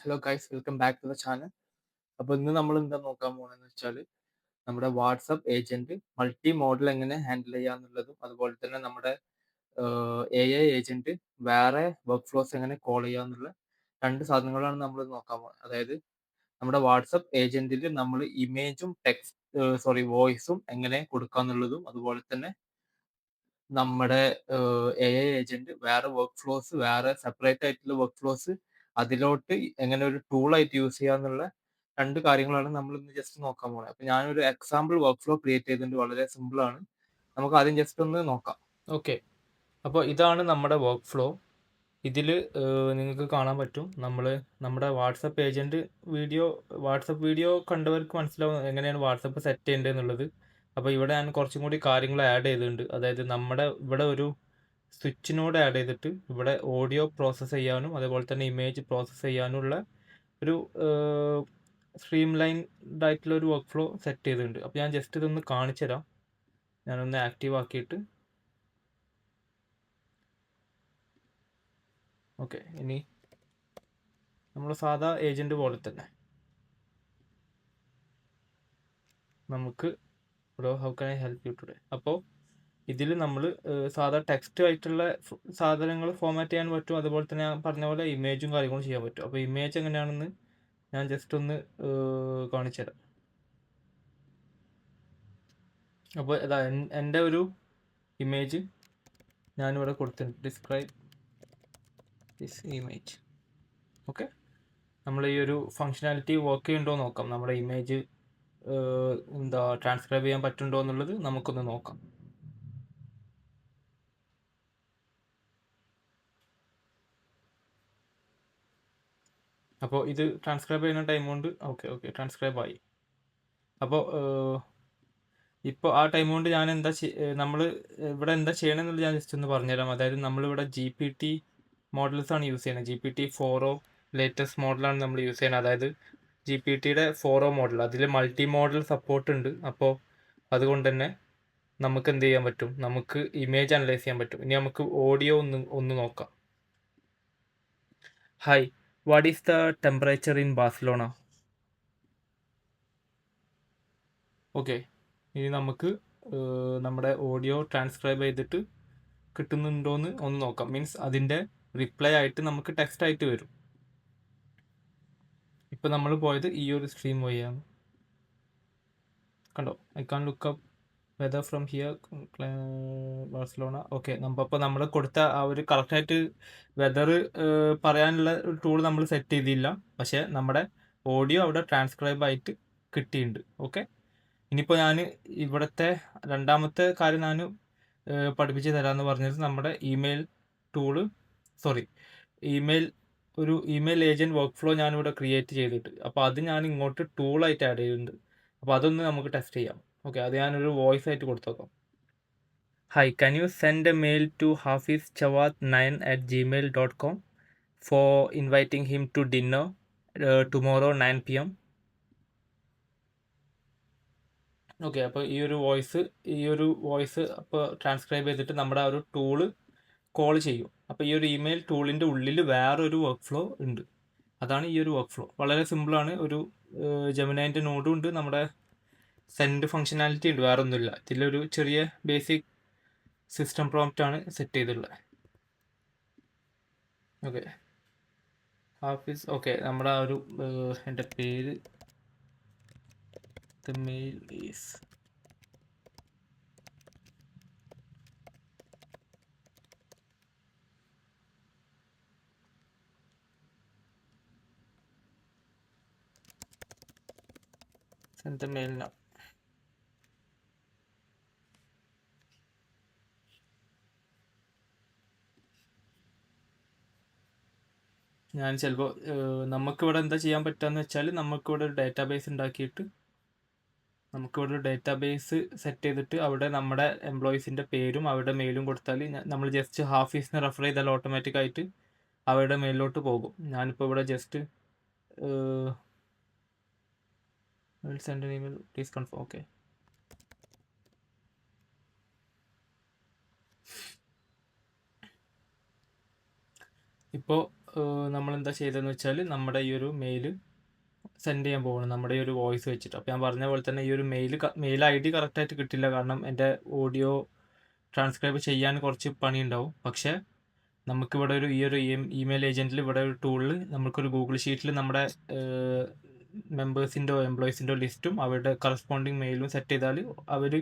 Hello guys, welcome back to the channel. അപ്പോൾ ഇന്ന് നമ്മൾ എന്താ നോക്കാൻ പോകുന്നതെന്ന് വെച്ചാൽ നമ്മുടെ വാട്സപ്പ് ഏജന്റ് മൾട്ടി മോഡൽ എങ്ങനെ ഹാൻഡിൽ ചെയ്യാന്നുള്ളതും അതുപോലെ തന്നെ നമ്മുടെ AI ഏജന്റ് വേറെ വർക്ക് ഫ്ലോസ് എങ്ങനെ കോൾ ചെയ്യാന്നുള്ള രണ്ട് സാധനങ്ങളാണ് നമ്മൾ നോക്കാൻ പോകുന്നത്. അതായത് നമ്മുടെ വാട്സപ്പ് ഏജന്റിൽ നമ്മൾ ഇമേജും വോയിസും എങ്ങനെ കൊടുക്കാന്നുള്ളതും അതുപോലെ തന്നെ നമ്മുടെ AI ഏജന്റ് വേറെ സെപ്പറേറ്റ് ആയിട്ടുള്ള വർക്ക് ഫ്ലോസ് അതിലോട്ട് എങ്ങനെ ഒരു ടൂളായിട്ട് യൂസ് ചെയ്യാന്നുള്ള 2 കാര്യങ്ങളാണ് നമ്മൾ ഇന്ന് ജസ്റ്റ് നോക്കാൻ പോകുന്നത്. അപ്പൊ ഞാനൊരു എക്സാമ്പിൾ വർക്ക് ഫ്ലോ ക്രിയേറ്റ് ചെയ്തിട്ടുണ്ട്. വളരെ സിമ്പിൾ ആണ്. നമുക്ക് ആദ്യം ജസ്റ്റ് ഒന്ന് നോക്കാം. ഓക്കെ. അപ്പോൾ ഇതാണ് നമ്മുടെ വർക്ക് ഫ്ലോ. ഇതിൽ നിങ്ങൾക്ക് കാണാൻ പറ്റും നമ്മുടെ വാട്സപ്പ് ഏജന്റ് വാട്സപ്പ് വീഡിയോ കണ്ടവർക്ക് മനസ്സിലാവും എങ്ങനെയാണ് വാട്സപ്പ് സെറ്റ് ചെയ്യേണ്ടത് എന്നുള്ളത്. അപ്പോൾ ഇവിടെ ഞാൻ കുറച്ചും കൂടി കാര്യങ്ങൾ ആഡ് ചെയ്തിട്ടുണ്ട്. അതായത് ഇവിടെ ഒരു സ്വിച്ച് നോഡ് ആഡ് ചെയ്തിട്ട് ഇവിടെ ഓഡിയോ പ്രോസസ്സ് ചെയ്യാനും അതുപോലെ തന്നെ ഇമേജ് പ്രോസസ്സ് ചെയ്യാനുള്ള ഒരു സ്ട്രീം ലൈൻഡ് ആയിട്ടുള്ള ഒരു വർക്ക് ഫ്ലോ സെറ്റ് ചെയ്തിട്ടുണ്ട്. അപ്പോൾ ഞാൻ ജസ്റ്റ് ഇതൊന്ന് കാണിച്ചു തരാം. ഞാനൊന്ന് ആക്റ്റീവ് ആക്കിയിട്ട് ഓക്കെ. ഇനി നമ്മൾ സാധാ ഏജന്റ് പോലെ തന്നെ നമുക്ക് how can I help you today. അപ്പോൾ ഇതിൽ നമ്മൾ സാധാ ടെക്സ്റ്റ് ആയിട്ടുള്ള സാധനങ്ങൾ ഫോമാറ്റ് ചെയ്യാൻ പറ്റും. അതുപോലെ തന്നെ ഞാൻ പറഞ്ഞ പോലെ ഇമേജും കാര്യങ്ങളും ചെയ്യാൻ പറ്റും. അപ്പോൾ ഇമേജ് എങ്ങനെയാണെന്ന് ഞാൻ ജസ്റ്റ് ഒന്ന് കാണിച്ചു തരാം. അപ്പോൾ ഇതാ എൻ്റെ ഒരു ഇമേജ് ഞാനിവിടെ കൊടുത്തിട്ടുണ്ട്. Describe this image. ഓക്കെ. നമ്മൾ ഈ ഒരു ഫങ്ഷനാലിറ്റി വർക്ക് ചെയ്യുന്നുണ്ടോ നോക്കാം. നമ്മുടെ ഇമേജ് ട്രാൻസ്ക്രൈബ് ചെയ്യാൻ പറ്റുന്നുണ്ടോ എന്നുള്ളത് നമുക്കൊന്ന് നോക്കാം. അപ്പോൾ ഇത് ട്രാൻസ്ക്രൈബ് ചെയ്യുന്ന ടൈം കൊണ്ട് ഓക്കെ ട്രാൻസ്ക്രൈബ് ആയി. അപ്പോൾ ഇപ്പോൾ ആ ടൈം കൊണ്ട് ഞാൻ നമ്മൾ ഇവിടെ എന്താ ചെയ്യണമെന്നുള്ളത് ഞാൻ ജസ്റ്റ് ഒന്ന് പറഞ്ഞുതരാം. അതായത് നമ്മളിവിടെ GPT മോഡൽസ് ആണ് യൂസ് ചെയ്യുന്നത്. GPT 4o ലേറ്റസ്റ്റ് മോഡലാണ് നമ്മൾ യൂസ് ചെയ്യുന്നത്. അതായത് GPTയുടെ 4o മോഡൽ, അതിൽ മൾട്ടി മോഡൽ സപ്പോർട്ട് ഉണ്ട്. അപ്പോൾ അതുകൊണ്ട് തന്നെ നമുക്ക് എന്ത് ചെയ്യാൻ പറ്റും, നമുക്ക് ഇമേജ് അനലൈസ് ചെയ്യാൻ പറ്റും. ഇനി നമുക്ക് ഓഡിയോ ഒന്ന് നോക്കാം. Hi, what is the temperature in Barcelona? Okay. ഇനി നമുക്ക് നമ്മുടെ ഓഡിയോ ട്രാൻസ്ക്രൈബ് ചെയ്തിട്ട് കിട്ടുന്നുണ്ടോയെന്ന് ഒന്ന് നോക്കാം. മീൻസ് അതിൻ്റെ റിപ്ലൈ ആയിട്ട് നമുക്ക് ടെക്സ്റ്റ് ആയിട്ട് വരും. ഇപ്പം നമ്മൾ പോയത് ഈ ഒരു സ്ട്രീം വഴിയാണ്. കണ്ടോ, I can look up weather from here Barcelona. Okay. അപ്പോൾ നമ്മൾ കൊടുത്ത ആ ഒരു കറക്റ്റായിട്ട് വെദർ പറയാനുള്ള ഒരു ടൂൾ നമ്മൾ സെറ്റ് ചെയ്തില്ല. പക്ഷേ നമ്മുടെ ഓഡിയോ അവിടെ ട്രാൻസ്ക്രൈബ് ആയിട്ട് കിട്ടിയിട്ടുണ്ട്. ഓക്കെ. ഇനിയിപ്പോൾ ഞാൻ ഇവിടുത്തെ രണ്ടാമത്തെ കാര്യം ഞാൻ പഠിപ്പിച്ച് തരാമെന്ന് പറഞ്ഞത് നമ്മുടെ ഇമെയിൽ ഏജന്റ് വർക്ക് ഫ്ലോ ഞാനിവിടെ ക്രിയേറ്റ് ചെയ്തിട്ട്, അപ്പോൾ അത് ഞാൻ ഇങ്ങോട്ട് ടൂളായിട്ട് ആഡ് ചെയ്തിട്ടുണ്ട്. അപ്പോൾ അതൊന്ന് നമുക്ക് ടെസ്റ്റ് ചെയ്യാം. ഓക്കെ. അത് ഞാനൊരു വോയിസ് ആയിട്ട് കൊടുത്തു നോക്കാം. Hi, can you send a mail to hafiz.chawat9@gmail.com for inviting him to dinner tomorrow 9 PM. Okay. അപ്പോൾ ഈ ഒരു വോയിസ് അപ്പോൾ ട്രാൻസ്ക്രൈബ് ചെയ്തിട്ട് നമ്മുടെ ആ ഒരു ടൂള് കോൾ ചെയ്യും. അപ്പോൾ ഈ ഒരു ഇമെയിൽ ടൂളിൻ്റെ ഉള്ളിൽ വേറൊരു വർക്ക് ഫ്ലോ ഉണ്ട്. അതാണ് ഈ ഒരു വർക്ക് ഫ്ലോ. വളരെ സിമ്പിളാണ്. ഒരു ജെമിനൈൻ്റെ നോഡും ഉണ്ട്, നമ്മുടെ സെൻഡ് ഫങ്ഷനാലിറ്റി ഉണ്ട്. വേറെ ഒന്നുമില്ല. ഇതിലൊരു ചെറിയ ബേസിക് സിസ്റ്റം പ്രോംപ്റ്റ് ആണ് സെറ്റ് ചെയ്തിട്ടുള്ളത്. ഓക്കെ. ഹാഫിസ്. ഓക്കെ. നമ്മുടെ ആ ഒരു എൻ്റെ പേര് the mail is send the mail now. ഞാൻ ചിലപ്പോൾ നമുക്കിവിടെ എന്താ ചെയ്യാൻ പറ്റുകയെന്ന് വെച്ചാൽ നമുക്കിവിടെ ഒരു ഡേറ്റാബേസ് ഉണ്ടാക്കിയിട്ട് സെറ്റ് ചെയ്തിട്ട് അവിടെ നമ്മുടെ എംപ്ലോയീസിൻ്റെ പേരും അവരുടെ മെയിലും കൊടുത്താൽ നമ്മൾ ജസ്റ്റ് ഹാഫീസിനെ റെഫർ ചെയ്താൽ ഓട്ടോമാറ്റിക്കായിട്ട് അവരുടെ മെയിലിലോട്ട് പോകും. ഞാനിപ്പോൾ ഇവിടെ just send an email, please confirm. Okay. ഇപ്പോൾ നമ്മളെന്താ ചെയ്തതെന്ന് വെച്ചാൽ നമ്മുടെ ഈ ഒരു മെയിൽ സെൻഡ് ചെയ്യാൻ പോകണം നമ്മുടെ ഈ ഒരു വോയിസ് വെച്ചിട്ട്. അപ്പോൾ ഞാൻ പറഞ്ഞ പോലെ തന്നെ ഈ ഒരു മെയിൽ ഐ ഡി കറക്റ്റായിട്ട് കിട്ടില്ല, കാരണം എൻ്റെ ഓഡിയോ ട്രാൻസ്ക്രൈബ് ചെയ്യാൻ കുറച്ച് പണിയുണ്ടാവും. പക്ഷേ നമുക്കിവിടെ ഒരു ഈ ഒരു ഇമെയിൽ ഏജൻറ്റിൽ ഇവിടെ ഒരു ടൂളിൽ നമുക്കൊരു ഗൂഗിൾ ഷീറ്റിൽ നമ്മുടെ മെമ്പേഴ്സിൻ്റെ എംപ്ലോയീസിൻ്റെ ലിസ്റ്റും അവരുടെ കറസ്പോണ്ടിങ് മെയിലും സെറ്റ് ചെയ്താൽ അവർ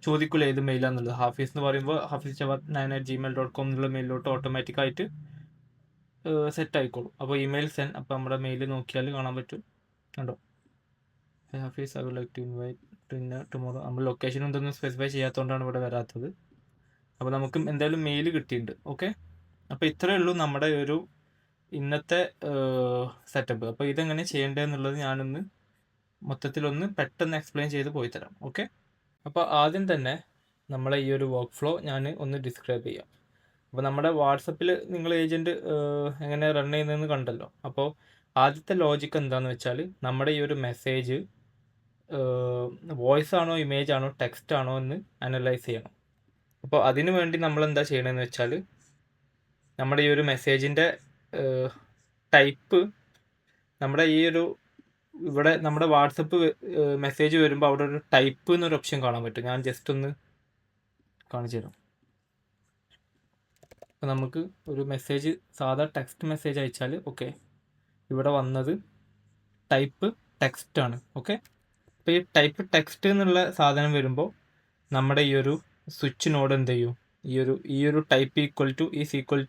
ചോദിക്കില്ല ഏത് മെയിലാണെന്നുള്ളത്. ഹാഫീസ് എന്ന് പറയുമ്പോൾ hafiz9@gmail.com എന്നുള്ള മെയിലോട്ട് ഓട്ടോമാറ്റിക്കായിട്ട് സെറ്റ് ആയിക്കോളും. അപ്പോൾ ഇമെയിൽ അപ്പോൾ നമ്മുടെ മെയിൽ നോക്കിയാൽ കാണാൻ പറ്റും. കണ്ടോ, Hafiz I would like to invite tomorrow. നമ്മൾ ലൊക്കേഷൻ എന്തൊന്നും സ്പെസിഫൈ ചെയ്യാത്തതുകൊണ്ടാണ് ഇവിടെ വരാത്തത്. അപ്പോൾ നമുക്ക് എന്തായാലും മെയിൽ കിട്ടിയിട്ടുണ്ട്. ഓക്കെ, അപ്പോൾ ഇത്രയേ ഉള്ളൂ നമ്മുടെ ഒരു ഇന്നത്തെ സെറ്റപ്പ്. അപ്പോൾ ഇതെങ്ങനെ ചെയ്യേണ്ടതെന്നുള്ളത് ഞാനൊന്ന് മൊത്തത്തിലൊന്ന് പെട്ടെന്ന് എക്സ്പ്ലെയിൻ ചെയ്ത് പോയി തരാം. ഓക്കെ, അപ്പോൾ ആദ്യം തന്നെ നമ്മളെ ഈ ഒരു വർക്ക് ഫ്ലോ ഞാൻ ഒന്ന് ഡിസ്ക്രൈബ് ചെയ്യാം. അപ്പോൾ നമ്മുടെ വാട്സപ്പിൽ നിങ്ങൾ ഏജൻറ്റ് എങ്ങനെ റൺ ചെയ്യുന്നതെന്ന് കണ്ടല്ലോ. അപ്പോൾ ആദ്യത്തെ ലോജിക്ക് എന്താണെന്ന് വെച്ചാൽ നമ്മുടെ ഈ ഒരു മെസ്സേജ് വോയിസ് ആണോ ഇമേജ് ആണോ ടെക്സ്റ്റ് ആണോ എന്ന് അനലൈസ് ചെയ്യണം. അപ്പോൾ അതിനു വേണ്ടി നമ്മൾ എന്താ ചെയ്യണമെന്ന് വെച്ചാൽ നമ്മുടെ ഈ ഒരു മെസ്സേജിൻ്റെ ടൈപ്പ് നമ്മുടെ ഈ ഒരു ഇവിടെ നമ്മുടെ വാട്സപ്പ് മെസ്സേജ് വരുമ്പോൾ അവിടെ ഒരു ടൈപ്പ് എന്നൊരു ഓപ്ഷൻ കാണാൻ പറ്റും. ഞാൻ ജസ്റ്റ് ഒന്ന് കാണിച്ചു തരാം. അപ്പോൾ നമുക്ക് ഒരു മെസ്സേജ് സാധാ ടെക്സ്റ്റ് മെസ്സേജ് അയച്ചാൽ ഓക്കെ, ഇവിടെ വന്നത് ടൈപ്പ് ടെക്സ്റ്റ് ആണ്. ഓക്കെ, അപ്പോൾ ഈ ടൈപ്പ് ടെക്സ്റ്റ് എന്നുള്ള സാധനം വരുമ്പോൾ നമ്മുടെ ഈ ഒരു സ്വിച്ച് നോഡ് എന്ത് ചെയ്യും, ഈ ഒരു ടൈപ്പ് ഈക്വൽ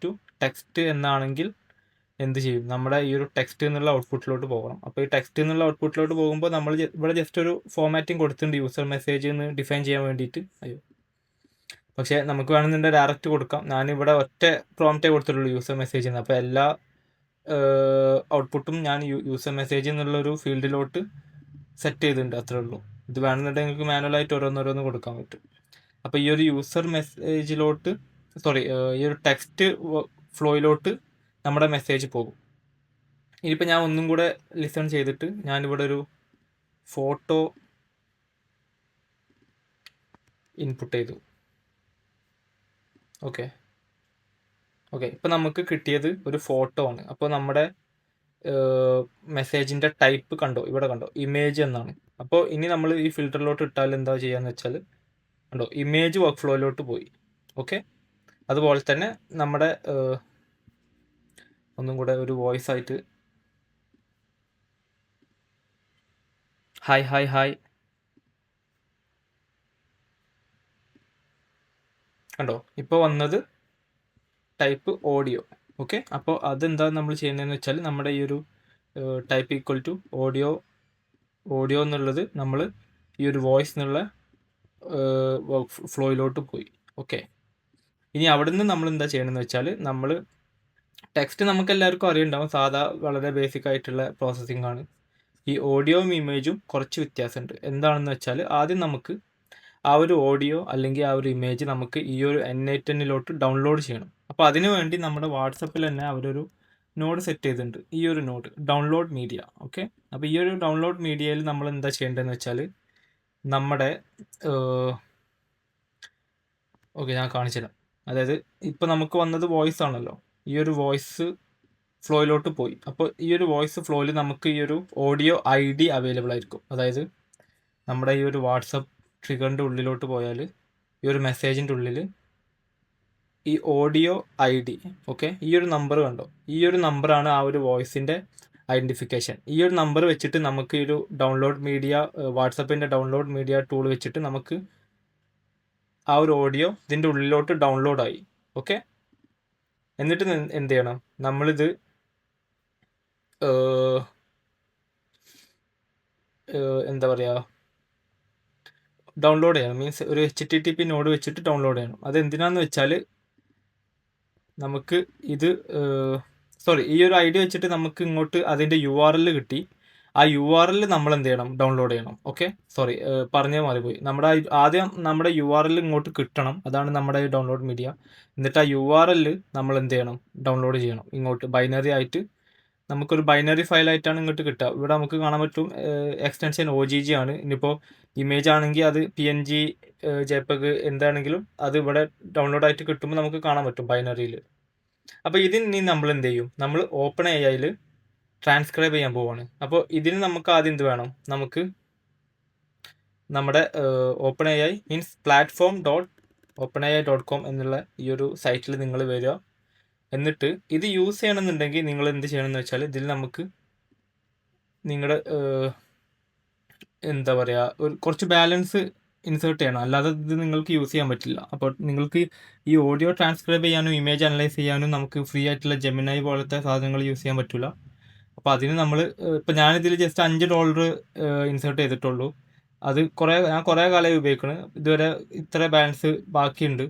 ടു ടെക്സ്റ്റ് എന്നാണെങ്കിൽ എന്ത് ചെയ്യും, നമ്മുടെ ഈ ഒരു ടെക്സ്റ്റ് എന്നുള്ള ഔട്ട്പുട്ടിലോട്ട് പോകണം. അപ്പോൾ ഈ ടെക്സ്റ്റ് എന്നുള്ള ഔട്ട്പുട്ടിലോട്ട് പോകുമ്പോൾ നമ്മൾ ഇവിടെ ജസ്റ്റ് ഒരു ഫോമാറ്റിംഗ് കൊടുത്തിട്ടുണ്ട് യൂസർ മെസ്സേജ് എന്ന് ഡിഫൈൻ ചെയ്യാൻ വേണ്ടിയിട്ട്. പക്ഷേ നമുക്ക് വേണമെന്നുണ്ടെങ്കിൽ ഡയറക്റ്റ് കൊടുക്കാം. ഞാനിവിടെ ഒറ്റ പ്രോംപ്റ്റേ കൊടുത്തിട്ടുള്ളൂ യൂസർ മെസ്സേജ് എന്ന്. അപ്പോൾ എല്ലാ ഔട്ട്പുട്ടും ഞാൻ യൂസർ മെസ്സേജ് എന്നുള്ളൊരു ഫീൽഡിലോട്ട് സെറ്റ് ചെയ്തിട്ടുണ്ട്, അത്രേ ഉള്ളൂ. ഇത് വേണമെന്നുണ്ടെങ്കിൽ നിങ്ങൾക്ക് മാനുവലായിട്ട് ഓരോന്നോരോന്ന് കൊടുക്കാൻ പറ്റും. അപ്പോൾ ഈ ഒരു യൂസർ മെസ്സേജിലോട്ട് ഈ ഒരു ടെക്സ്റ്റ് ഫ്ലോയിലോട്ട് നമ്മുടെ മെസ്സേജ് പോകും. ഇനിയിപ്പോൾ ഞാൻ ഒന്നും കൂടെ ലിസൺ ചെയ്തിട്ട് ഞാനിവിടെ ഒരു ഫോട്ടോ ഇൻപുട്ട് ചെയ്തു. ഓക്കെ, ഇപ്പം നമുക്ക് കിട്ടിയത് ഒരു ഫോട്ടോ ആണ്. അപ്പോൾ നമ്മുടെ മെസ്സേജിൻ്റെ ടൈപ്പ് കണ്ടോ, ഇവിടെ കണ്ടോ ഇമേജ് എന്നാണ്. അപ്പോൾ ഇനി നമ്മൾ ഈ ഫിൽറ്ററിലോട്ട് ഇട്ടാൽ എന്താ ചെയ്യാന്ന് വെച്ചാൽ കണ്ടോ ഇമേജ് വർക്ക് ഫ്ലോയിലോട്ട് പോയി. ഓക്കെ, അതുപോലെ തന്നെ നമ്മുടെ ഒന്നും കൂടെ ഒരു വോയിസ് ആയിട്ട് ഹായ് കണ്ടോ, ഇപ്പോൾ വന്നത് ടൈപ്പ് ഓഡിയോ. ഓക്കെ, അപ്പോൾ അതെന്താ നമ്മൾ ചെയ്യുന്നതെന്ന് വെച്ചാൽ നമ്മുടെ ഈ ഒരു ടൈപ്പ് ഈക്വൽ ടു ഓഡിയോ എന്നുള്ളത് നമ്മൾ ഈ ഒരു വോയിസ് എന്നുള്ള ഫ്ലോയിലോട്ട് പോയി. ഓക്കെ, ഇനി അവിടെ നിന്ന് നമ്മൾ എന്താ ചെയ്യണമെന്ന് വെച്ചാൽ നമ്മൾ ടെക്സ്റ്റ് നമുക്ക് എല്ലാവർക്കും അറിയുണ്ടാവും, സാധാ വളരെ ബേസിക് ആയിട്ടുള്ള പ്രോസസ്സിംഗ് ആണ്. ഈ ഓഡിയോയും ഇമേജും കുറച്ച് വ്യത്യാസമുണ്ട്. എന്താണെന്ന് വെച്ചാൽ ആദ്യം നമുക്ക് ആ ഒരു ഓഡിയോ അല്ലെങ്കിൽ ആ ഒരു ഇമേജ് നമുക്ക് ഈ ഒരു N8N ഡൗൺലോഡ് ചെയ്യണം. അപ്പോൾ അതിനു വേണ്ടി നമ്മുടെ വാട്സപ്പിൽ തന്നെ അവരൊരു നോഡ് സെറ്റ് ചെയ്തിട്ടുണ്ട്, ഈ ഒരു നോഡ് ഡൗൺലോഡ് മീഡിയ. ഓക്കെ, അപ്പോൾ ഈ ഒരു ഡൗൺലോഡ് മീഡിയയിൽ നമ്മൾ എന്താ ചെയ്യേണ്ടതെന്ന് വെച്ചാൽ നമ്മുടെ ഞാൻ കാണിച്ചു തരാം. അതായത് ഇപ്പോൾ നമുക്ക് വന്നത് വോയിസ് ആണല്ലോ, ഈ ഒരു വോയിസ് ഫ്ലോയിലോട്ട് പോയി. അപ്പോൾ ഈ ഒരു വോയിസ് ഫ്ലോയിൽ നമുക്ക് ഈ ഒരു ഓഡിയോ ID അവൈലബിൾ ആയിരിക്കും. അതായത് നമ്മുടെ ഈ ഒരു വാട്സപ്പ് ട്രിഗറിൻ്റെ ഉള്ളിലോട്ട് പോയാൽ ഈ ഒരു മെസ്സേജിൻ്റെ ഉള്ളിൽ ഈ ഓഡിയോ ID, ഓക്കെ, ഈ ഒരു നമ്പർ കണ്ടോ, ഈ ഒരു നമ്പറാണ് ആ ഒരു വോയിസിൻ്റെ ഐഡൻറ്റിഫിക്കേഷൻ. ഈ ഒരു നമ്പർ വെച്ചിട്ട് നമുക്ക് ഈ ഒരു ഡൗൺലോഡ് മീഡിയ വാട്സപ്പിൻ്റെ ഡൗൺലോഡ് മീഡിയ ടൂൾ വെച്ചിട്ട് നമുക്ക് ആ ഒരു ഓഡിയോ ഇതിൻ്റെ ഉള്ളിലോട്ട് ഡൗൺലോഡായി. ഓക്കെ, എന്നിട്ട് എന്ത് ചെയ്യണം, നമ്മളിത് എന്താ പറയുക, ഡൗൺലോഡ് ചെയ്യണം. മീൻസ് ഒരു HTTP നോഡ് വെച്ചിട്ട് ഡൗൺലോഡ് ചെയ്യണം. അതെന്തിനാന്ന് വെച്ചാൽ നമുക്ക് ഇത് ഈ ഒരു ID വെച്ചിട്ട് നമുക്ക് ഇങ്ങോട്ട് അതിൻ്റെ URL കിട്ടി. ആ URL നമ്മൾ എന്ത് ചെയ്യണം, ഡൗൺലോഡ് ചെയ്യണം. ഓക്കെ, പറഞ്ഞേ മാറിപ്പോയി. ആദ്യം നമ്മുടെ URL ഇങ്ങോട്ട് കിട്ടണം, അതാണ് നമ്മുടെ ഡൗൺലോഡ് മീഡിയ. എന്നിട്ട് ആ URL നമ്മൾ എന്ത് ചെയ്യണം, ഡൗൺലോഡ് ചെയ്യണം ഇങ്ങോട്ട്. ബൈനറി ആയിട്ട് നമുക്കൊരു ബൈനറി ഫയലായിട്ടാണ് ഇങ്ങോട്ട് കിട്ടുക. ഇവിടെ നമുക്ക് കാണാൻ പറ്റും എക്സ്റ്റൻഷൻ OGG ആണ്. ഇനിയിപ്പോൾ ഇമേജ് ആണെങ്കിൽ അത് PNG JPEG എന്താണെങ്കിലും അത് ഇവിടെ ഡൗൺലോഡ് ആയിട്ട് കിട്ടുമ്പോൾ നമുക്ക് കാണാൻ പറ്റും ബൈനറിയിൽ. അപ്പോൾ ഇതിന് നമ്മൾ എന്ത് ചെയ്യും, നമ്മൾ ഓപ്പൺ എഐയിൽ ട്രാൻസ്ക്രൈബ് ചെയ്യാൻ പോവാണ്. അപ്പോൾ ഇതിന് നമുക്ക് ആദ്യം എന്ത് വേണം, നമുക്ക് നമ്മുടെ ഓപ്പൺ എഐ മീൻസ് platform.openai.com എന്നുള്ള ഈ ഒരു സൈറ്റിൽ നിങ്ങൾ വരിക. എന്നിട്ട് ഇത് യൂസ് ചെയ്യണമെന്നുണ്ടെങ്കിൽ നിങ്ങൾ എന്ത് ചെയ്യണമെന്ന് വെച്ചാൽ ഇതിൽ നമുക്ക് നിങ്ങളുടെ എന്താ പറയുക, ഒരു കുറച്ച് ബാലൻസ് ഇൻസേർട്ട് ചെയ്യണം, അല്ലാതെ ഇത് നിങ്ങൾക്ക് യൂസ് ചെയ്യാൻ പറ്റില്ല. അപ്പോൾ നിങ്ങൾക്ക് ഈ ഓഡിയോ ട്രാൻസ്ക്രൈബ് ചെയ്യാനും ഇമേജ് അനലൈസ് ചെയ്യാനും നമുക്ക് ഫ്രീ ആയിട്ടുള്ള ജെമിനായി പോലത്തെ സാധനങ്ങൾ യൂസ് ചെയ്യാൻ പറ്റില്ല. അപ്പോൾ അതിന് നമ്മൾ ഇപ്പോൾ ഞാനിതിൽ ജസ്റ്റ് $5 ഇൻസേർട്ട് ചെയ്തിട്ടുള്ളൂ. അത് ഞാൻ കുറേ കാലമായി ഉപയോഗിക്കണം, ഇതുവരെ ഇത്ര ബാലൻസ് ബാക്കിയുണ്ട്.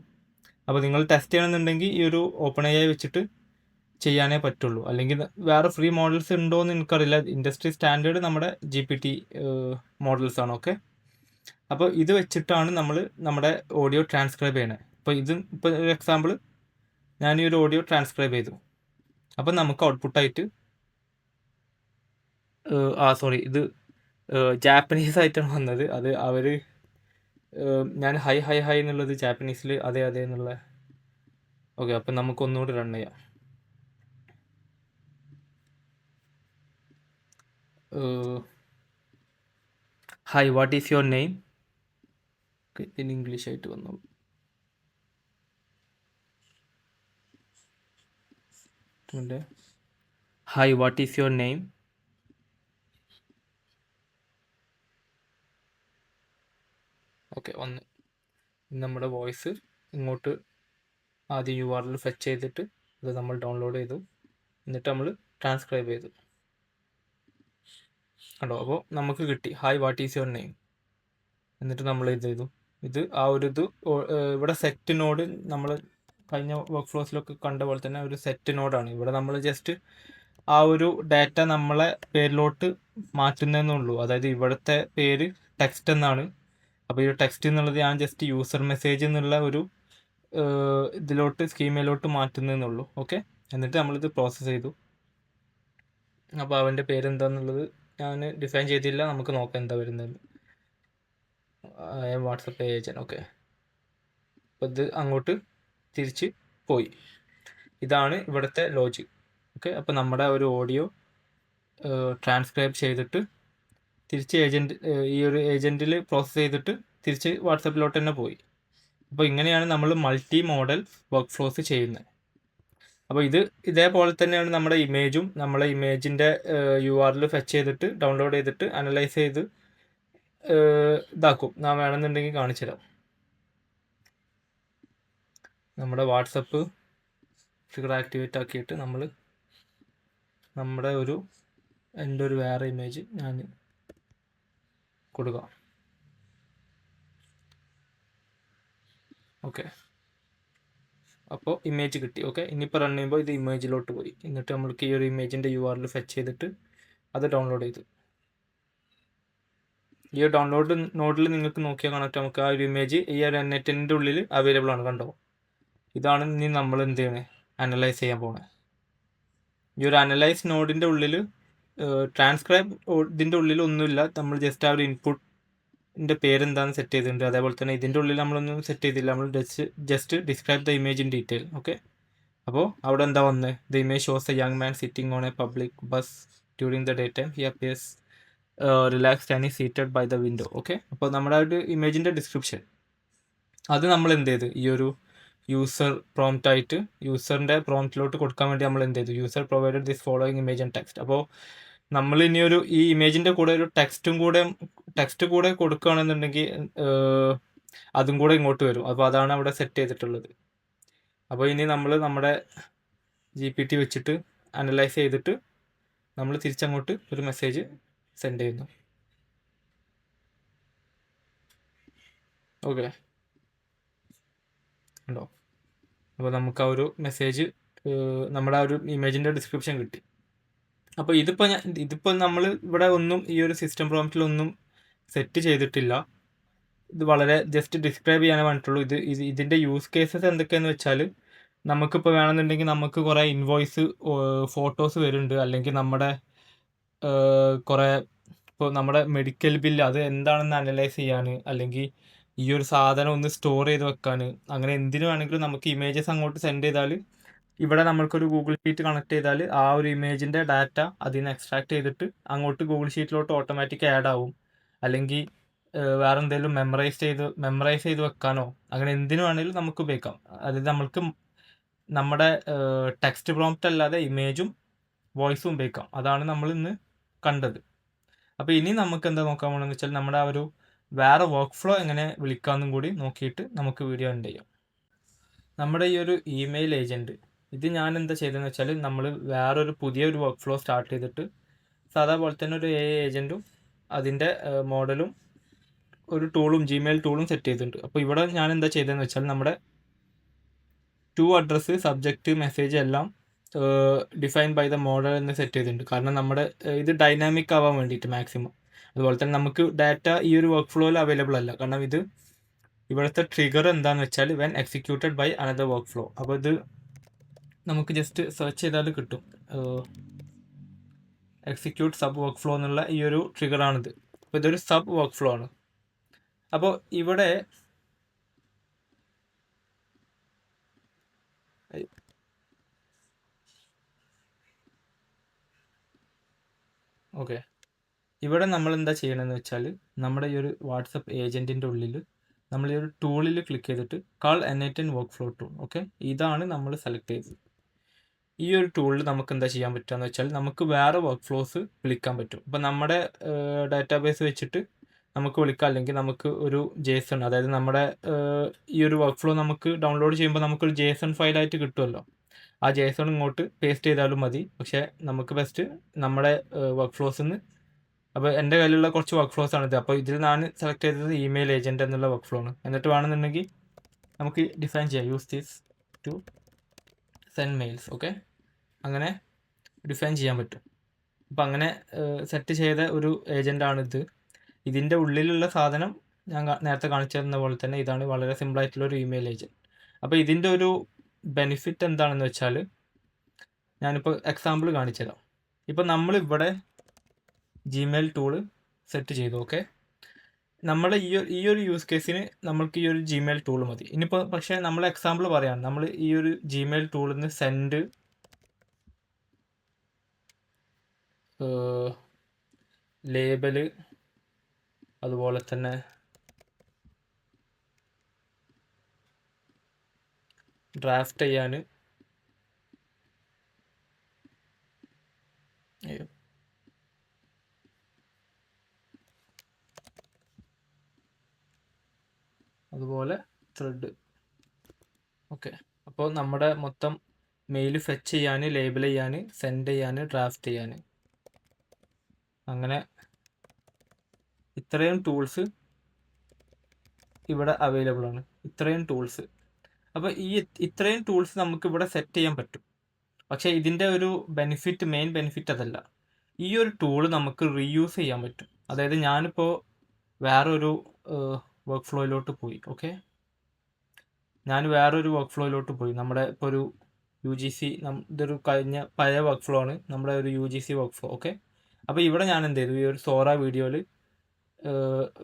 അപ്പോൾ നിങ്ങൾ ടെസ്റ്റ് ചെയ്യണമെന്നുണ്ടെങ്കിൽ ഈ ഒരു ഓപ്പൺ എഐ വെച്ചിട്ട് ചെയ്യാനേ പറ്റുള്ളൂ. അല്ലെങ്കിൽ വേറെ ഫ്രീ മോഡൽസ് ഉണ്ടോ എന്ന് എനിക്കറിയില്ല. ഇൻഡസ്ട്രി സ്റ്റാൻഡേർഡ് നമ്മുടെ GPT മോഡൽസ് ആണ്. ഓക്കെ, അപ്പോൾ ഇത് വെച്ചിട്ടാണ് നമ്മൾ നമ്മുടെ ഓഡിയോ ട്രാൻസ്ക്രൈബ് ചെയ്യണത്. ഇപ്പോൾ ഒരു എക്സാമ്പിൾ, ഞാൻ ഈ ഒരു ഓഡിയോ ട്രാൻസ്ക്രൈബ് ചെയ്തു. അപ്പം നമുക്ക് ഔട്ട്പുട്ടായിട്ട് സോറി, ഇത് ജാപ്പനീസ് ആയിട്ടാണ് വന്നത്. അത് ഞാൻ ഹൈ ഹൈ ഹൈ എന്നുള്ളത് ജാപ്പനീസിൽ അതെ അതെ എന്നുള്ള. ഓക്കെ, അപ്പം നമുക്ക് ഒന്നുകൂടി റൺ ചെയ്യാം. Hi, what is your name? In English ആയിട്ട് വന്നോളൂ. Hi, what is your name? Okay, വന്ന് നമ്മുടെ വോയിസ് ഇങ്ങോട്ട് ആദ്യം URL ഫെച്ച് ചെയ്തിട്ട് അത് നമ്മൾ ഡൗൺലോഡ് ചെയ്തു. എന്നിട്ട് നമ്മൾ ട്രാൻസ്ക്രൈബ് ചെയ്തു. കണ്ടോ? അപ്പോൾ നമുക്ക് കിട്ടി hi what is your name. എന്നിട്ട് നമ്മൾ ഇത് ചെയ്തു. ഇത് ഇവിടെ സെറ്റ് നോഡ്, നമ്മൾ കഴിഞ്ഞ വർക്ക് ഫ്ലോസിലൊക്കെ കണ്ട പോലെ തന്നെ ഒരു സെറ്റ് നോഡാണ്. ഇവിടെ നമ്മൾ ജസ്റ്റ് ആ ഒരു ഡാറ്റ നമ്മളെ പേരിലോട്ട് മാറ്റുന്നതെന്നുള്ളൂ. അതായത് ഇവിടുത്തെ പേര് ടെക്സ്റ്റ് എന്നാണ്. അപ്പോൾ ഈ ടെക്സ്റ്റ് എന്നുള്ളത് ഞാൻ ജസ്റ്റ് യൂസർ മെസ്സേജ് എന്നുള്ള ഒരു ഇതിലോട്ട് സ്കീമയിലോട്ട് മാറ്റുന്നതെന്നുള്ളൂ. ഓക്കെ, എന്നിട്ട് നമ്മളിത് പ്രോസസ്സ് ചെയ്തു. അപ്പോൾ അവൻ്റെ പേരെന്താന്നുള്ളത് ഞാൻ ഡിഫൈൻ ചെയ്തില്ല, നമുക്ക് നോക്കാം എന്താ വരുന്നത്. WhatsApp agent. ഓക്കെ, അപ്പോൾ ഇത് അങ്ങോട്ട് തിരിച്ച് പോയി. ഇതാണ് ഇവിടുത്തെ ലോജിക്. ഓക്കെ, അപ്പോൾ നമ്മുടെ ഒരു ഓഡിയോ ട്രാൻസ്ക്രൈബ് ചെയ്തിട്ട് തിരിച്ച് ഈ ഒരു ഏജൻറ്റിൽ പ്രോസസ്സ് ചെയ്തിട്ട് തിരിച്ച് വാട്സപ്പിലോട്ട് തന്നെ പോയി. അപ്പോൾ ഇങ്ങനെയാണ് നമ്മൾ മൾട്ടി മോഡൽ വർക്ക് ഫ്ലോസ് ചെയ്യുന്നത്. അപ്പോൾ ഇതേപോലെ തന്നെയാണ് നമ്മുടെ ഇമേജും. നമ്മളെ ഇമേജിൻ്റെ URL ഫെച്ച് ചെയ്തിട്ട് ഡൗൺലോഡ് ചെയ്തിട്ട് അനലൈസ് ചെയ്ത് ഇതാക്കും. ഞാൻ വേണമെന്നുണ്ടെങ്കിൽ കാണിച്ചു തരാം. നമ്മുടെ വാട്സപ്പ് ഫിഗർ ആക്ടിവേറ്റ് ആക്കിയിട്ട് നമ്മുടെ എൻ്റെ ഒരു വേറെ ഇമേജ് ഞാൻ കൊടുക്കാം. ഓക്കെ, അപ്പോൾ ഇമേജ് കിട്ടി. ഓക്കെ, ഇനിയിപ്പോൾ റൺ ചെയ്യുമ്പോൾ ഇത് ഇമേജിലോട്ട് പോയി. എന്നിട്ട് നമ്മൾക്ക് ഈ ഒരു ഇമേജിൻ്റെ URL ഫെച്ച് ചെയ്തിട്ട് അത് ഡൗൺലോഡ് ചെയ്തു. ഈ ഒരു ഡൗൺലോഡ് നോഡിൽ നിങ്ങൾക്ക് നോക്കിയാൽ കാണാം, നമുക്ക് ആ ഒരു ഇമേജ് ഈ ഒരു നെറ്റിൻ്റെ ഉള്ളിൽ അവൈലബിൾ ആണ്. കണ്ടോ? ഇതാണ് ഇനി നമ്മൾ എന്ത് ചെയ്യണേ, അനലൈസ് ചെയ്യാൻ പോണേ. ഈ ഒരു അനലൈസ് നോഡിൻ്റെ ഉള്ളിൽ ട്രാൻസ്ക്രൈബ് ഇതിൻ്റെ ഉള്ളിൽ ഒന്നുമില്ല. നമ്മൾ ജസ്റ്റ് ആ ഒരു ഇൻപുട്ടിൻ്റെ പേരെന്താണെന്ന് സെറ്റ് ചെയ്തിട്ടുണ്ട്. അതേപോലെ തന്നെ ഇതിൻ്റെ ഉള്ളിൽ നമ്മളൊന്നും സെറ്റ് ചെയ്തില്ല. നമ്മൾ just describe the image in detail. Okay, അപ്പോൾ അവിടെ എന്താ വന്നത്? The image shows a young man sitting on a public bus during the day time. He appears relaxed and seated by the window. Okay, അപ്പോൾ നമ്മുടെ ഒരു ഇമേജിൻ്റെ description അത് നമ്മൾ എന്ത് ചെയ്ത് ഈ ഒരു യൂസർ പ്രോംപ്റ്റ് ആയിട്ട് യൂസറിൻ്റെ പ്രോംപ്റ്റിലോട്ട് കൊടുക്കാൻ വേണ്ടി നമ്മൾ എന്ത് ചെയ്തു, user provided this following image and text. അപ്പോൾ നമ്മൾ ഇനി ഈ ഇമേജിൻ്റെ കൂടെ ഒരു ടെക്സ്റ്റ് കൂടെ കൊടുക്കുകയാണെന്നുണ്ടെങ്കിൽ അതും കൂടെ ഇങ്ങോട്ട് വരും. അപ്പോൾ അതാണ് അവിടെ സെറ്റ് ചെയ്തിട്ടുള്ളത്. അപ്പോൾ ഇനി നമ്മൾ നമ്മുടെ GPT വെച്ചിട്ട് അനലൈസ് ചെയ്തിട്ട് നമ്മൾ തിരിച്ചങ്ങോട്ട് ഒരു മെസ്സേജ് സെൻഡ് ചെയ്യുന്നു. ഓക്കെ, ഉണ്ടോ? അപ്പോൾ നമുക്ക് ആ ഒരു മെസ്സേജ് നമ്മുടെ ആ ഒരു ഇമേജിൻ്റെ ഡിസ്ക്രിപ്ഷൻ കിട്ടി. അപ്പോൾ ഇതിപ്പോൾ നമ്മൾ ഇവിടെ ഒന്നും ഈ ഒരു സിസ്റ്റം പ്രോംപ്റ്റിലൊന്നും സെറ്റ് ചെയ്തിട്ടില്ല. ഇത് വളരെ ജസ്റ്റ് ഡിസ്ക്രൈബ് ചെയ്യാനേ പറഞ്ഞിട്ടുള്ളൂ. ഇതിൻ്റെ യൂസ് കേസസ് എന്തൊക്കെയാണെന്ന് വെച്ചാൽ, നമുക്കിപ്പോൾ വേണമെന്നുണ്ടെങ്കിൽ നമുക്ക് കുറേ ഇൻവോയ്സ് ഫോട്ടോസ് വരുന്നുണ്ട്, അല്ലെങ്കിൽ നമ്മുടെ കുറേ ഇപ്പോൾ നമ്മുടെ മെഡിക്കൽ ബില്ല് അത് എന്താണെന്ന് അനലൈസ് ചെയ്യാൻ, അല്ലെങ്കിൽ ഈ ഒരു സാധനം ഒന്ന് സ്റ്റോർ ചെയ്ത് വെക്കാൻ, അങ്ങനെ എന്തിനു വേണമെങ്കിലും നമുക്ക് ഇമേജസ് അങ്ങോട്ട് സെൻഡ് ചെയ്താൽ ഇവിടെ നമ്മൾക്കൊരു ഗൂഗിൾ ഷീറ്റ് കണക്ട് ചെയ്താൽ ആ ഒരു ഇമേജിൻ്റെ ഡാറ്റ അതിൽ നിന്ന് എക്സ്ട്രാക്ട് ചെയ്തിട്ട് അങ്ങോട്ട് ഗൂഗിൾ ഷീറ്റിലോട്ട് ഓട്ടോമാറ്റിക് ആഡ് ആവും. അല്ലെങ്കിൽ വേറെ എന്തെങ്കിലും മെമ്മറൈസ് ചെയ്ത് വെക്കാനോ അങ്ങനെ എന്തിനു വേണമെങ്കിലും നമുക്ക് ഉപയോഗിക്കാം. അതായത് നമ്മൾക്ക് നമ്മുടെ ടെക്സ്റ്റ് പ്രോംപ്റ്റ് അല്ലാതെ ഇമേജും വോയിസും ഉപയോഗിക്കാം. അതാണ് നമ്മൾ ഇന്ന് കണ്ടത്. അപ്പോൾ ഇനി നമുക്ക് എന്താ നോക്കാൻ പോകണമെന്ന് വെച്ചാൽ നമ്മുടെ ആ ഒരു വേറെ വർക്ക് ഫ്ലോ എങ്ങനെ വിളിക്കാമെന്നും കൂടി നോക്കിയിട്ട് നമുക്ക് വീഡിയോ എൻഡ് ചെയ്യാം. നമ്മുടെ ഈ ഒരു ഇമെയിൽ ഏജൻറ്റ് ഇത് ഞാൻ എന്താ ചെയ്തതെന്ന് വെച്ചാൽ നമ്മൾ വേറൊരു പുതിയൊരു വർക്ക് ഫ്ലോ സ്റ്റാർട്ട് ചെയ്തിട്ട് സാധാ പോലെ തന്നെ ഒരു AI ഏജൻറ്റും അതിൻ്റെ മോഡലും ഒരു ടൂളും ജിമെയിൽ ടൂളും സെറ്റ് ചെയ്തിട്ടുണ്ട്. അപ്പോൾ ഇവിടെ ഞാൻ എന്താ ചെയ്തതെന്ന് വെച്ചാൽ നമ്മുടെ ടു അഡ്രസ്സ് സബ്ജക്റ്റ് മെസ്സേജ് എല്ലാം ഡിഫൈൻ ബൈ ദ മോഡൽ എന്ന് സെറ്റ് ചെയ്തിട്ടുണ്ട്. കാരണം നമ്മുടെ ഇത് ഡൈനാമിക് ആവാൻ വേണ്ടിയിട്ട് മാക്സിമം. അതുപോലെ തന്നെ നമുക്ക് ഡാറ്റ ഈ ഒരു വർക്ക് ഫ്ലോയിൽ അവൈലബിൾ അല്ല. കാരണം ഇത് ഇവിടുത്തെ ട്രിഗർ എന്താണെന്ന് വെച്ചാൽ when executed by another workflow. അപ്പോൾ ഇത് നമുക്ക് ജസ്റ്റ് സെർച്ച് ചെയ്താൽ കിട്ടും. എക്സിക്യൂട്ട് സബ് വർക്ക് ഫ്ലോ എന്നുള്ള ഈ ഒരു ട്രിഗറാണിത്. അപ്പോൾ ഇതൊരു സബ് വർക്ക് ഫ്ലോ ആണ്. അപ്പോൾ ഇവിടെ ഓക്കെ, ഇവിടെ നമ്മൾ എന്താ ചെയ്യണമെന്ന് വെച്ചാൽ നമ്മുടെ ഈ ഒരു വാട്സപ്പ് ഏജൻറ്റിൻ്റെ ഉള്ളിൽ നമ്മൾ ഈ ഒരു ടൂളിൽ ക്ലിക്ക് ചെയ്തിട്ട് call N8N workflow tool. Okay, ഇതാണ് നമ്മൾ സെലക്ട് ചെയ്തത്. ഈ ഒരു ടൂളിൽ നമുക്ക് എന്താ ചെയ്യാൻ പറ്റുക എന്ന് വെച്ചാൽ നമുക്ക് വേറെ വർക്ക് ഫ്ലോസ് വിളിക്കാൻ പറ്റും. അപ്പോൾ നമ്മുടെ ഡാറ്റാബേസ് വെച്ചിട്ട് നമുക്ക് വിളിക്കാം. അല്ലെങ്കിൽ നമുക്ക് ഒരു JSON, അതായത് നമ്മുടെ ഈ ഒരു വർക്ക് ഫ്ലോ നമുക്ക് ഡൗൺലോഡ് ചെയ്യുമ്പോൾ നമുക്കൊരു JSON ഫയലായിട്ട് കിട്ടുമല്ലോ. ആ JSON ഇങ്ങോട്ട് പേസ്റ്റ് ചെയ്താലും മതി. പക്ഷേ നമുക്ക് ബെസ്റ്റ് നമ്മുടെ വർക്ക് ഫ്ലോസിൽ നിന്ന്, അപ്പോൾ എൻ്റെ കയ്യിലുള്ള കുറച്ച് വർക്ക് ഫ്ലോസ് ആണിത്. അപ്പോൾ ഇതിൽ ഞാൻ സെലക്ട് ചെയ്തത് ഇമെയിൽ ഏജൻറ്റ് എന്നുള്ള വർക്ക് ഫ്ലോ ആണ്. എന്നിട്ട് വേണമെന്നുണ്ടെങ്കിൽ നമുക്ക് ഡിഫൈൻ ചെയ്യാം use this to send mails. Okay, അങ്ങനെ ഡിഫൈൻ ചെയ്യാൻ പറ്റും. അപ്പോൾ അങ്ങനെ സെറ്റ് ചെയ്ത ഒരു ഏജൻ്റാണിത്. ഇതിൻ്റെ ഉള്ളിലുള്ള സാധനം ഞാൻ നേരത്തെ കാണിച്ചു തന്ന പോലെ തന്നെ ഇതാണ് വളരെ സിമ്പിളായിട്ടുള്ളൊരു ഇമെയിൽ ഏജൻറ്റ്. അപ്പോൾ ഇതിൻ്റെ ഒരു ബെനിഫിറ്റ് എന്താണെന്ന് വെച്ചാൽ ഞാനിപ്പോൾ എക്സാമ്പിൾ കാണിച്ചു തരാം. ഇപ്പോൾ നമ്മളിവിടെ ജിമെയിൽ ടൂള് സെറ്റ് ചെയ്തു. ഓക്കെ, നമ്മൾ ഈ ഒരു യൂസ് കേസിന് നമ്മൾക്ക് ഈ ഒരു ജിമെയിൽ ടൂൾ മതി. ഇനിയിപ്പോൾ പക്ഷേ നമ്മൾ എക്സാമ്പിൾ പറയാണ്, നമ്മൾ ഈ ഒരു ജിമെയിൽ ടൂളിൽ നിന്ന് സെൻഡ് ലേബല്, അതുപോലെ തന്നെ ഡ്രാഫ്റ്റ് ചെയ്യാൻ അതുപോലെ ത്രെഡ്. ഓക്കെ, അപ്പോൾ നമ്മുടെ മൊത്തം മെയിൽ ഫെച്ച് ചെയ്യാൻ, ലേബൽ ചെയ്യാൻ, സെൻഡ് ചെയ്യാൻ, ഡ്രാഫ്റ്റ് ചെയ്യാൻ, അങ്ങനെ ഇത്രയും ടൂൾസ് ഇവിടെ അവൈലബിൾ ആണ്. ഇത്രയും ടൂൾസ്. അപ്പോൾ ഈ ഇത്രയും ടൂൾസ് നമുക്ക് ഇവിടെ സെറ്റ് ചെയ്യാൻ പറ്റും. പക്ഷേ ഇതിൻ്റെ ഒരു മെയിൻ ബെനിഫിറ്റ് അതല്ല. ഈ ഒരു ടൂള് നമുക്ക് റീയൂസ് ചെയ്യാൻ പറ്റും. അതായത് ഞാനിപ്പോൾ വേറൊരു വർക്ക് ഫ്ലോയിലോട്ട് പോയി. ഓക്കെ, ഞാൻ വേറൊരു വർക്ക് ഫ്ലോയിലോട്ട് പോയി. നമ്മുടെ ഇപ്പോൾ ഒരു UGC, ഇതൊരു കഴിഞ്ഞ പഴയ വർക്ക് ഫ്ലോ ആണ്, നമ്മുടെ ഒരു UGC വർക്ക് ഫ്ലോ. ഓക്കെ, അപ്പോൾ ഇവിടെ ഞാൻ എന്ത് ചെയ്തു, ഈ ഒരു സോറ വീഡിയോയിൽ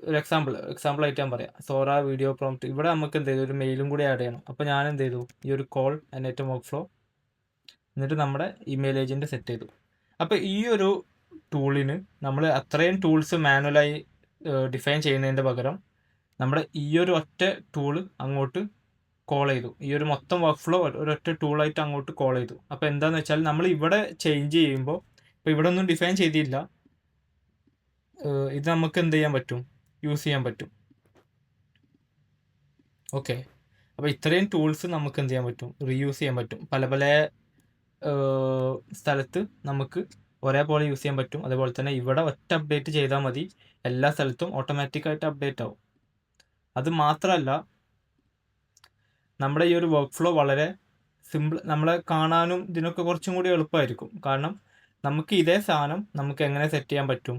ഒരു എക്സാമ്പിളായിട്ട് ഞാൻ പറയാം. സോറ വീഡിയോ പ്രോംപ്റ്റ് ഇവിടെ നമുക്ക് എന്ത് ചെയ്തു, ഒരു മെയിലും കൂടി ആഡ് ചെയ്യണം. അപ്പോൾ ഞാൻ എന്ത് ചെയ്തു, ഈ ഒരു കോൾ N8N വർക്ക് ഫ്ലോ, എന്നിട്ട് നമ്മുടെ ഇമെയിൽ ഏജൻറ്റ് സെറ്റ് ചെയ്തു. അപ്പോൾ ഈ ഒരു ടൂളിന് നമ്മൾ അത്രയും ടൂൾസ് മാനുവലായി ഡിഫൈൻ ചെയ്യുന്നതിൻ്റെ പകരം നമ്മുടെ ഈ ഒരു ഒറ്റ ടൂള് അങ്ങോട്ട് കോൾ ചെയ്തു. ഈ ഒരു മൊത്തം വർക്ക് ഫ്ലോ ഒരൊറ്റ ടൂളായിട്ട് അങ്ങോട്ട് കോൾ ചെയ്തു. അപ്പോൾ എന്താണെന്ന് വെച്ചാൽ നമ്മൾ ഇവിടെ ചേഞ്ച് ചെയ്യുമ്പോൾ, ഇപ്പോൾ ഇവിടെ ഒന്നും ഡിഫൈൻ ചെയ്തില്ല, ഇത് നമുക്ക് എന്ത് ചെയ്യാൻ പറ്റും, യൂസ് ചെയ്യാൻ പറ്റും. ഓക്കെ, അപ്പോൾ ഇത്രയും ടൂൾസ് നമുക്ക് എന്ത് ചെയ്യാൻ പറ്റും, റീയൂസ് ചെയ്യാൻ പറ്റും. പല പല സ്ഥലത്ത് നമുക്ക് ഒരേപോലെ യൂസ് ചെയ്യാൻ പറ്റും. അതുപോലെ തന്നെ ഇവിടെ ഒറ്റ അപ്ഡേറ്റ് ചെയ്താൽ മതി, എല്ലാ സ്ഥലത്തും ഓട്ടോമാറ്റിക്കായിട്ട് അപ്ഡേറ്റ് ആവും. അത് മാത്രമല്ല, നമ്മുടെ ഈ ഒരു വർക്ക് ഫ്ലോ വളരെ സിമ്പിൾ, നമ്മളെ കാണാനും ഇതിനൊക്കെ കുറച്ചും കൂടി എളുപ്പമായിരിക്കും. കാരണം നമുക്ക് ഇതേ സാധനം നമുക്ക് എങ്ങനെ സെറ്റ് ചെയ്യാൻ പറ്റും,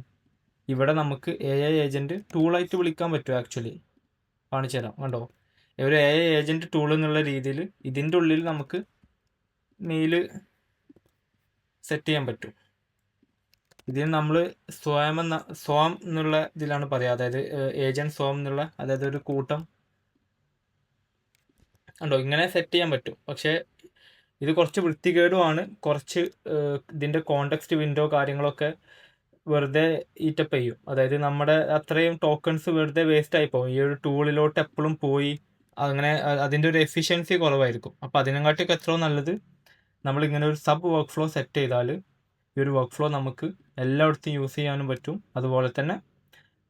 ഇവിടെ നമുക്ക് AI ഏജൻറ്റ് ടൂളായിട്ട് വിളിക്കാൻ പറ്റും. ആക്ച്വലി കാണിച്ചു തരാം. കണ്ടോ, ഒരു AI ഏജൻറ്റ് ടൂൾ എന്നുള്ള രീതിയിൽ ഇതിൻ്റെ ഉള്ളിൽ നമുക്ക് മെയിൽ സെറ്റ് ചെയ്യാൻ പറ്റും. ഇതിന് നമ്മൾ സ്വയം എന്നുള്ള ഇതിലാണ് പറയുക, അതായത് ഏജൻറ്റ് സ്വയം എന്നുള്ള, അതായത് ഒരു കൂട്ടം. കണ്ടോ, ഇങ്ങനെ സെറ്റ് ചെയ്യാൻ പറ്റും. പക്ഷേ ഇത് കുറച്ച് വൃത്തികേടുമാണ്. കുറച്ച് ഇതിൻ്റെ കോണ്ടെക്സ്റ്റ് വിൻഡോ കാര്യങ്ങളൊക്കെ വെറുതെ ഈറ്റപ്പ് ചെയ്യും. അതായത് നമ്മുടെ അത്രയും ടോക്കൺസ് വെറുതെ വേസ്റ്റ് ആയി പോകും. ഈ ഒരു ടൂളിലോട്ട് എപ്പോഴും പോയി അങ്ങനെ അതിൻ്റെ ഒരു എഫിഷ്യൻസി കുറവായിരിക്കും. അപ്പോൾ അതിനെക്കാട്ടിയൊക്കെ എത്രയോ നല്ലത് നമ്മളിങ്ങനെ ഒരു സബ് വർക്ക് ഫ്ലോ സെറ്റ് ചെയ്താൽ ഈ ഒരു വർക്ക് ഫ്ലോ നമുക്ക് എല്ലായിടത്തും യൂസ് ചെയ്യാനും പറ്റും. അതുപോലെ തന്നെ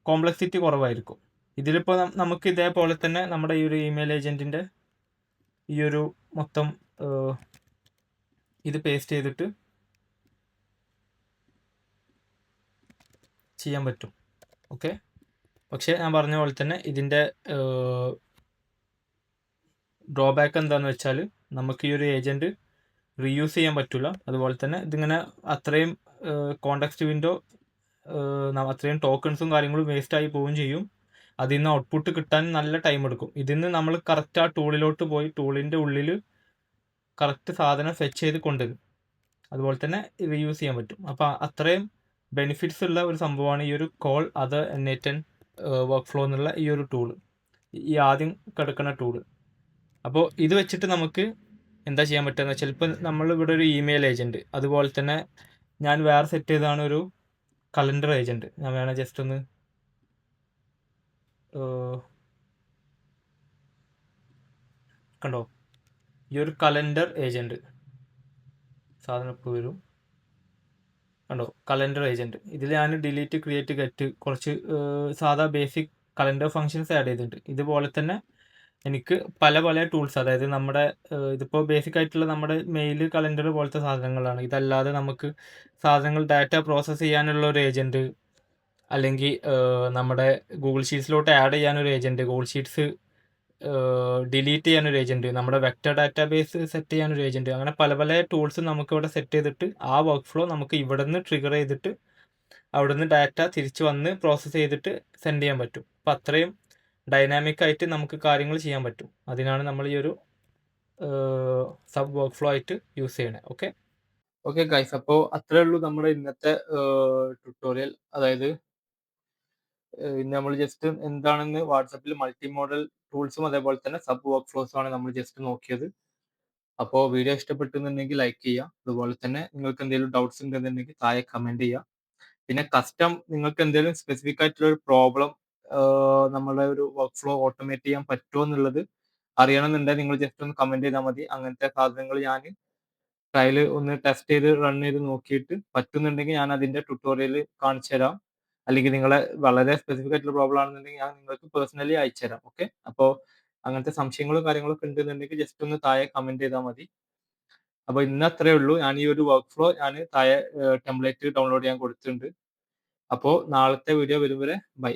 കോംപ്ലക്സിറ്റി കുറവായിരിക്കും. ഇതിലിപ്പോൾ നമുക്ക് ഇതേപോലെ തന്നെ നമ്മുടെ ഈ ഒരു ഇമെയിൽ ഏജൻറ്റിൻ്റെ ഈ ഒരു മൊത്തം ഇത് പേസ്റ്റ് ചെയ്തിട്ട് ചെയ്യാൻ പറ്റും. ഓക്കെ, പക്ഷേ ഞാൻ പറഞ്ഞ പോലെ തന്നെ ഇതിൻ്റെ ഡ്രോബാക്ക് എന്താണെന്ന് വെച്ചാൽ നമുക്ക് ഈ ഒരു ഏജൻറ്റ് റീയൂസ് ചെയ്യാൻ പറ്റില്ല. അതുപോലെ തന്നെ ഇതിങ്ങനെ അത്രയും കോണ്ടെക്സ്റ്റ് വിൻഡോ അത്രയും ടോക്കൺസും കാര്യങ്ങളും വേസ്റ്റ് ആയി പോവുകയും ചെയ്യും. അതിൽ നിന്ന് ഔട്ട്പുട്ട് കിട്ടാൻ നല്ല ടൈം എടുക്കും. ഇതിൽ നിന്ന് നമ്മൾ കറക്റ്റ് ആ ടൂളിലോട്ട് പോയി ടൂളിൻ്റെ ഉള്ളിൽ കറക്റ്റ് സാധനം ഫെച്ച് ചെയ്ത് കൊണ്ടുവരും. അതുപോലെ തന്നെ റീയൂസ് ചെയ്യാൻ പറ്റും. അപ്പോൾ അത്രയും ബെനിഫിറ്റ്സ് ഉള്ള ഒരു സംഭവമാണ് ഈ ഒരു call other N8N work flow എന്നുള്ള ഈ ഒരു ടൂള്, ഈ ആദ്യം കിടക്കുന്ന ടൂള്. അപ്പോൾ ഇത് വെച്ചിട്ട് നമുക്ക് എന്താ ചെയ്യാൻ പറ്റുക എന്ന് വെച്ചാൽ, ഇപ്പോൾ നമ്മൾ ഇവിടെ ഒരു ഇമെയിൽ ഏജൻറ്റ്, അതുപോലെ തന്നെ ഞാൻ വേറെ സെറ്റ് ചെയ്തതാണ് ഒരു കലണ്ടർ ഏജൻറ്റ്. ഞാൻ വേണേൽ ജസ്റ്റ് ഒന്ന് കണ്ടോ, ഈ ഒരു കലണ്ടർ ഏജൻറ്റ് സാധനം ഇപ്പോൾ വരും. കണ്ടോ, കലണ്ടർ ഏജൻറ്റ്. ഇതിൽ ഞാൻ ഡിലീറ്റ്, ക്രിയേറ്റ്, ഗെറ്റ് കുറച്ച് സാധാ ബേസിക് കലണ്ടർ ഫങ്ഷൻസ് ആഡ് ചെയ്തിട്ടുണ്ട്. ഇതുപോലെ തന്നെ എനിക്ക് പല പല ടൂൾസ്, അതായത് നമ്മുടെ ഇതിപ്പോൾ ബേസിക് ആയിട്ടുള്ള നമ്മുടെ മെയിൽ, കലണ്ടർ പോലത്തെ സാധനങ്ങളാണ്. ഇതല്ലാതെ നമുക്ക് സാധനങ്ങൾ ഡാറ്റ പ്രോസസ്സ് ചെയ്യാനുള്ള ഒരു ഏജൻറ്റ്, അല്ലെങ്കിൽ നമ്മുടെ ഗൂഗിൾ ഷീറ്റ്സിലോട്ട് ആഡ് ചെയ്യാനൊരു ഏജൻറ്റ്, ഗൂഗിൾ ഷീറ്റ്സ് ഡിലീറ്റ് ചെയ്യാനൊരു ഏജൻറ്റ്, നമ്മുടെ വെക്റ്റർ ഡാറ്റാബേസ് സെറ്റ് ചെയ്യാനൊരു ഏജൻറ്റ്, അങ്ങനെ പല പല ടൂൾസ് നമുക്കിവിടെ സെറ്റ് ചെയ്തിട്ട് ആ വർക്ക് ഫ്ലോ നമുക്ക് ഇവിടെ നിന്ന് ട്രിഗർ ചെയ്തിട്ട് അവിടെ നിന്ന് ഡാറ്റ തിരിച്ച് വന്ന് പ്രോസസ്സ് ചെയ്തിട്ട് സെൻഡ് ചെയ്യാൻ പറ്റും. അപ്പം അത്രയും ഡൈനാമിക് ആയിട്ട് നമുക്ക് കാര്യങ്ങൾ ചെയ്യാൻ പറ്റും. അതിനാണ് നമ്മൾ ഈ ഒരു സബ് വർക്ക് ഫ്ലോ ആയിട്ട് യൂസ് ചെയ്യണേ. ഓക്കെ ഗൈസ്, അപ്പോൾ അത്രേ ഉള്ളൂ നമ്മുടെ ഇന്നത്തെ ട്യൂട്ടോറിയൽ. അതായത് ഇന്ന് നമ്മൾ ജസ്റ്റ് എന്താണെന്ന് വാട്സപ്പിൽ മൾട്ടി മോഡൽ ടൂൾസും അതേപോലെ തന്നെ സബ് വർക്ക് ഫ്ലോസും ആണ് നമ്മൾ ജസ്റ്റ് നോക്കിയത്. അപ്പോൾ വീഡിയോ ഇഷ്ടപ്പെട്ടുന്നുണ്ടെങ്കിൽ ലൈക്ക് ചെയ്യുക. അതുപോലെ തന്നെ നിങ്ങൾക്ക് എന്തെങ്കിലും ഡൗട്ട്സ് ഉണ്ടെന്നുണ്ടെങ്കിൽ താഴെ കമൻറ്റ് ചെയ്യുക. പിന്നെ കസ്റ്റം നിങ്ങൾക്ക് എന്തെങ്കിലും സ്പെസിഫിക് ആയിട്ടുള്ള ഒരു പ്രോബ്ലം നമ്മളെ ഒരു വർക്ക് ഫ്ലോ ഓട്ടോമേറ്റ് ചെയ്യാൻ പറ്റുമോ എന്നുള്ളത് അറിയണമെന്നുണ്ടെങ്കിൽ നിങ്ങൾ ജസ്റ്റ് ഒന്ന് കമൻറ്റ് ചെയ്താൽ മതി. അങ്ങനത്തെ സാധനങ്ങൾ ഞാൻ ട്രയൽ ഒന്ന് ടെസ്റ്റ് ചെയ്ത് റൺ ചെയ്ത് നോക്കിയിട്ട് പറ്റുന്നുണ്ടെങ്കിൽ ഞാൻ അതിൻ്റെ ട്യൂട്ടോറിയൽ കാണിച്ചു തരാം. അല്ലെങ്കിൽ നിങ്ങളെ വളരെ സ്പെസിഫിക് ആയിട്ടുള്ള പ്രോബ്ലം ആണെന്നുണ്ടെങ്കിൽ ഞാൻ നിങ്ങൾക്ക് പേഴ്സണലി അയച്ചു തരാം. ഓക്കെ, അപ്പോൾ അങ്ങനത്തെ സംശയങ്ങളും കാര്യങ്ങളൊക്കെ ഉണ്ടെന്നുണ്ടെങ്കിൽ ജസ്റ്റ് ഒന്ന് താഴെ കമൻറ്റ് ചെയ്താൽ മതി. അപ്പോൾ ഇന്ന് അത്രയേ ഉള്ളൂ. ഞാൻ ഈ ഒരു വർക്ക് ഫ്ലോ ഞാൻ താഴെ ടെംപ്ലേറ്റ് ഡൗൺലോഡ് ചെയ്യാൻ കൊടുത്തിട്ടുണ്ട്. അപ്പോൾ നാളത്തെ വീഡിയോ വരും വരെ ബൈ.